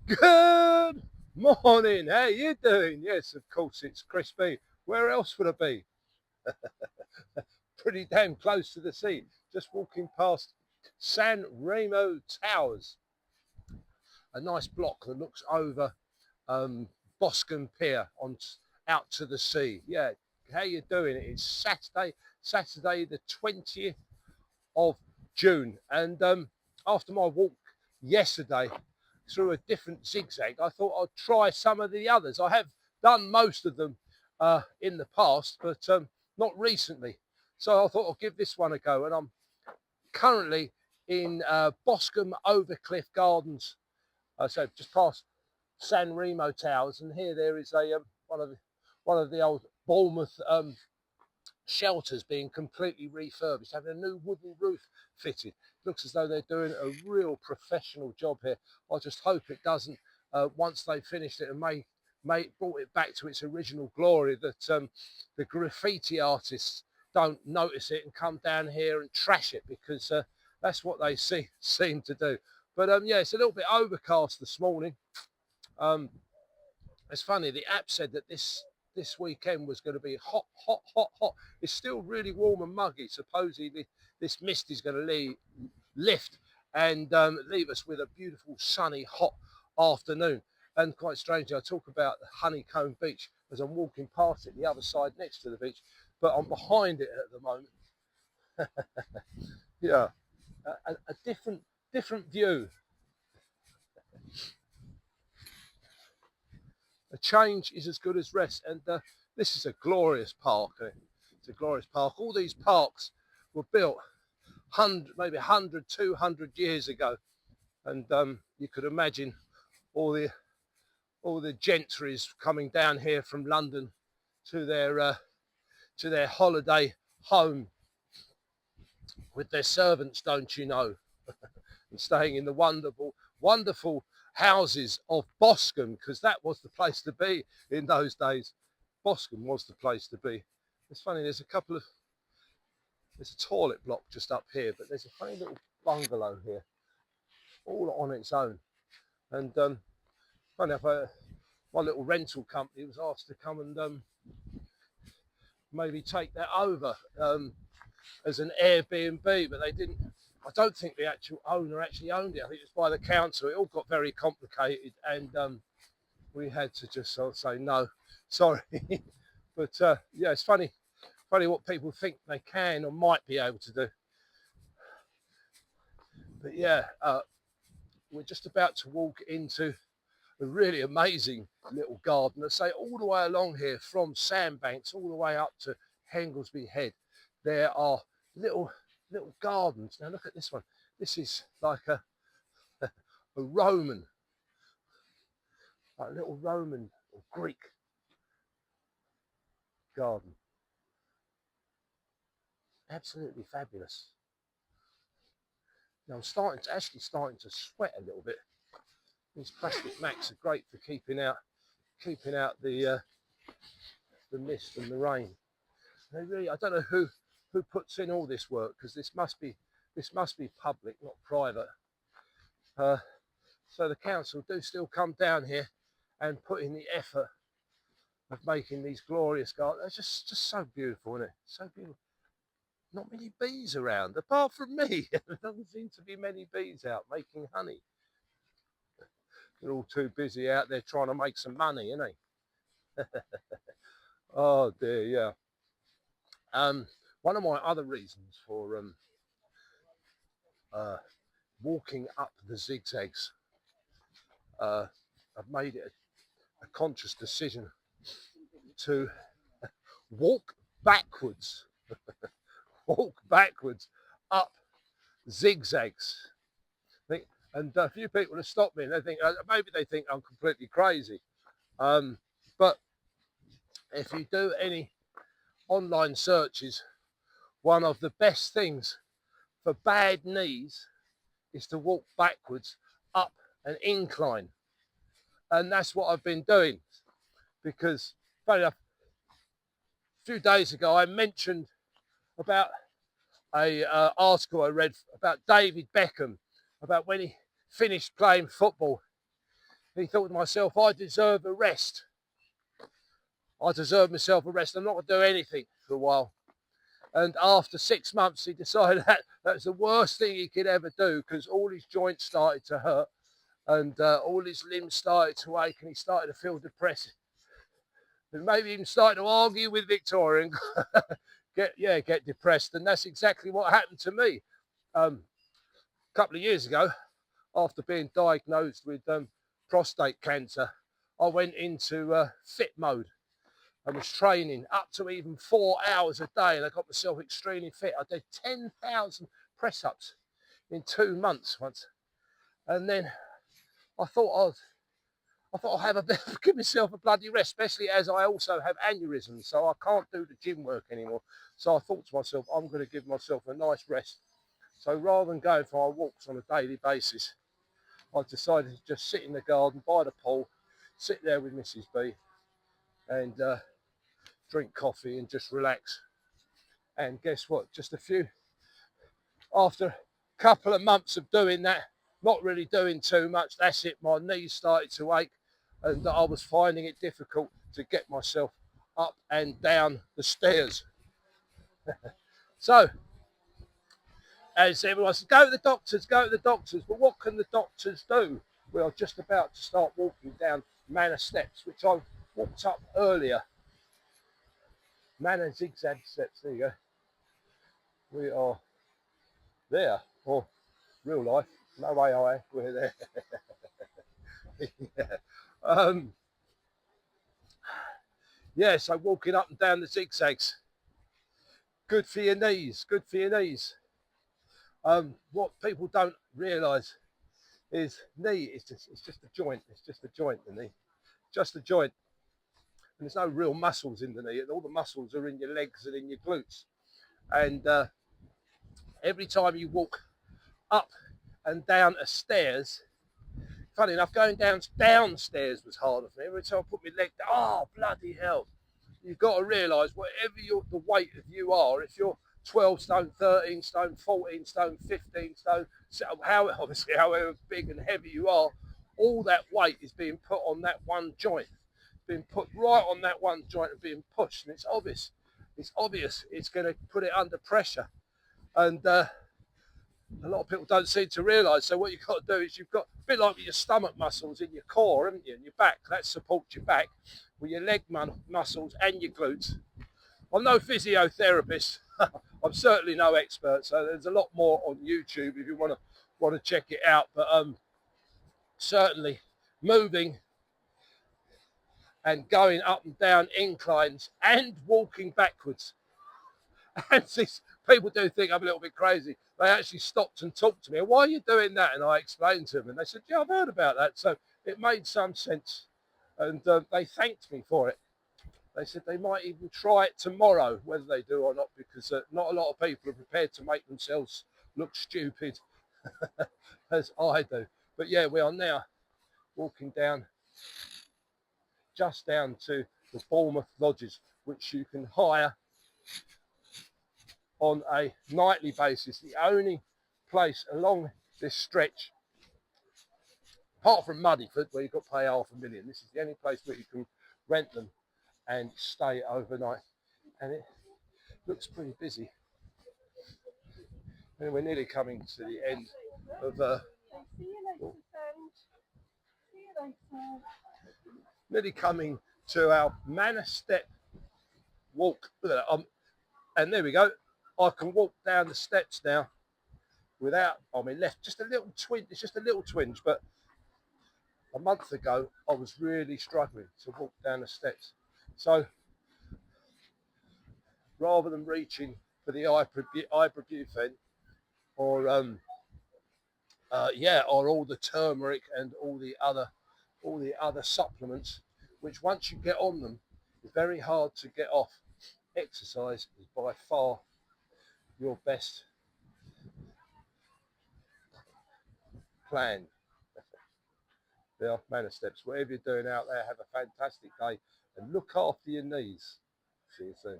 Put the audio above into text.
Good morning, how you doing? Yes, of course, it's Crispy. Where else would I be? Pretty damn close to the sea. Just walking past San Remo Towers, a nice block that looks over Boscombe Pier on out to the sea. Yeah, how you doing? It's Saturday the 20th of June, and after my walk yesterday through a different zigzag, I thought I'd try some of the others. I have done most of them in the past, but not recently. So I thought I'll give this one a go, and I'm currently in Boscombe Overcliff Gardens, so just past San Remo Towers, and here there is a one of the old Bournemouth shelters being completely refurbished, having a new wooden roof fitted. Looks as though they're doing a real professional job here. I just hope it doesn't, once they've finished it and brought it back to its original glory, that the graffiti artists don't notice it and come down here and trash it, because that's what they seem to do. But yeah, it's a little bit overcast this morning. Um, it's funny, the app said that this weekend was going to be hot, hot, hot, hot. It's still really warm and muggy. Supposedly, this mist is going to lift and leave us with a beautiful, sunny, hot afternoon. And quite strangely, I talk about the Honeycomb Beach as I'm walking past it, the other side next to the beach, but I'm behind it at the moment. Yeah, a different view. A change is as good as rest, and this is a glorious park. It's a glorious park. All these parks were built 100, maybe 100, 200 years ago, and you could imagine all the gentries coming down here from London to their holiday home with their servants, don't you know, and staying in the wonderful houses of Boscombe, because that was the place to be in those days. Boscombe was the place to be. It's funny, there's a toilet block just up here, but there's a funny little bungalow here, all on its own. And funny enough, my little rental company was asked to come and maybe take that over as an Airbnb, but they didn't. I don't think the actual owner actually owned it. I think it was by the council. It all got very complicated, and we had to just sort of say no, sorry. But yeah, it's funny what people think they can or might be able to do. But yeah, we're just about to walk into a really amazing little garden. I say all the way along here from Sandbanks all the way up to Henglesby Head, there are little gardens. Now look at this one. This is like a Roman, like a little Roman or Greek garden. Absolutely fabulous. Now I'm starting to sweat a little bit. These plastic mats are great for keeping out the mist and the rain. They really, I don't know who puts in all this work, because this must be public, not private. So the council do still come down here and put in the effort of making these glorious gardens. They're just so beautiful, isn't it? So beautiful. Not many bees around, apart from me. There doesn't seem to be many bees out making honey. They're all too busy out there trying to make some money, aren't they? Oh dear, yeah. One of my other reasons for uh, walking up the zigzags, I've made it a conscious decision to walk backwards, walk backwards up zigzags. And a few people have stopped me, and they think maybe they think I'm completely crazy. But if you do any online searches, one of the best things for bad knees is to walk backwards up an incline, and that's what I've been doing. Because funny enough, a few days ago I mentioned about a article I read about David Beckham, about when he finished playing football. he thought to myself, I deserve a rest. I deserve myself a rest. I'm not going to do anything for a while. And after 6 months, he decided that that's the worst thing he could ever do, because all his joints started to hurt and all his limbs started to ache, and he started to feel depressed. And maybe even started to argue with Victoria and get depressed. And that's exactly what happened to me. A couple of years ago, after being diagnosed with prostate cancer, I went into fit mode. I was training up to even 4 hours a day, and I got myself extremely fit. I did 10,000 press-ups in 2 months once. And then I thought I'll have a bit, give myself a bloody rest, especially as I also have aneurysms, so I can't do the gym work anymore. So I thought to myself, I'm going to give myself a nice rest. So rather than going for our walks on a daily basis, I decided to just sit in the garden by the pool, sit there with Mrs. B and drink coffee and just relax. And guess what? After a couple of months of doing that, not really doing too much, that's it, my knees started to ache and I was finding it difficult to get myself up and down the stairs. So, as everyone says, go to the doctors, go to the doctors. But what can the doctors do? We are just about to start walking down Manor steps, which I walked up earlier. Manor zigzag steps, there you go. We are there, or real life, no AI, we're there. Yeah. Yeah, so walking up and down the zigzags, good for your knees, good for your knees. What people don't realise is knee is it's just a joint, it's just a joint, the knee, just a joint. And there's no real muscles in the knee, all the muscles are in your legs and in your glutes. And every time you walk up and down a stairs, funny enough, going downstairs was harder for me. Every time I put my leg down, oh, bloody hell. You've got to realise, whatever the weight of you are, if you're 12 stone, 13 stone, 14 stone, 15 stone, obviously however big and heavy you are, all that weight is being put on that one joint. It's being put right on that one joint and being pushed. And it's obvious. It's going to put it under pressure. And a lot of people don't seem to realise. So what you've got to do is you've got a bit like your stomach muscles in your core, haven't you, and your back. That supports your back with your leg muscles and your glutes. I'm no physiotherapist. I'm certainly no expert. So there's a lot more on YouTube if you want to check it out. But certainly moving and going up and down inclines and walking backwards. And these people do think I'm a little bit crazy. They actually stopped and talked to me. Why are you doing that? And I explained to them, and they said, yeah, I've heard about that. So it made some sense. And they thanked me for it. They said they might even try it tomorrow, whether they do or not, because not a lot of people are prepared to make themselves look stupid as I do. But yeah, we are now walking down, just down to the Bournemouth Lodges, which you can hire on a nightly basis. The only place along this stretch, apart from Muddyford, where you've got to pay $500,000, this is the only place where you can rent them and stay overnight. And it looks pretty busy. And we're nearly coming to the end of nearly coming to our Manor Step walk. And there we go. I can walk down the steps now without, on my left, just a little twinge. It's just a little twinge, but a month ago I was really struggling to walk down the steps. So rather than reaching for the ibuprofen or or all the turmeric and all the other supplements, which once you get on them, it's very hard to get off. Exercise is by far your best plan. There are Manor Steps. Whatever you're doing out there, have a fantastic day and look after your knees. See you soon.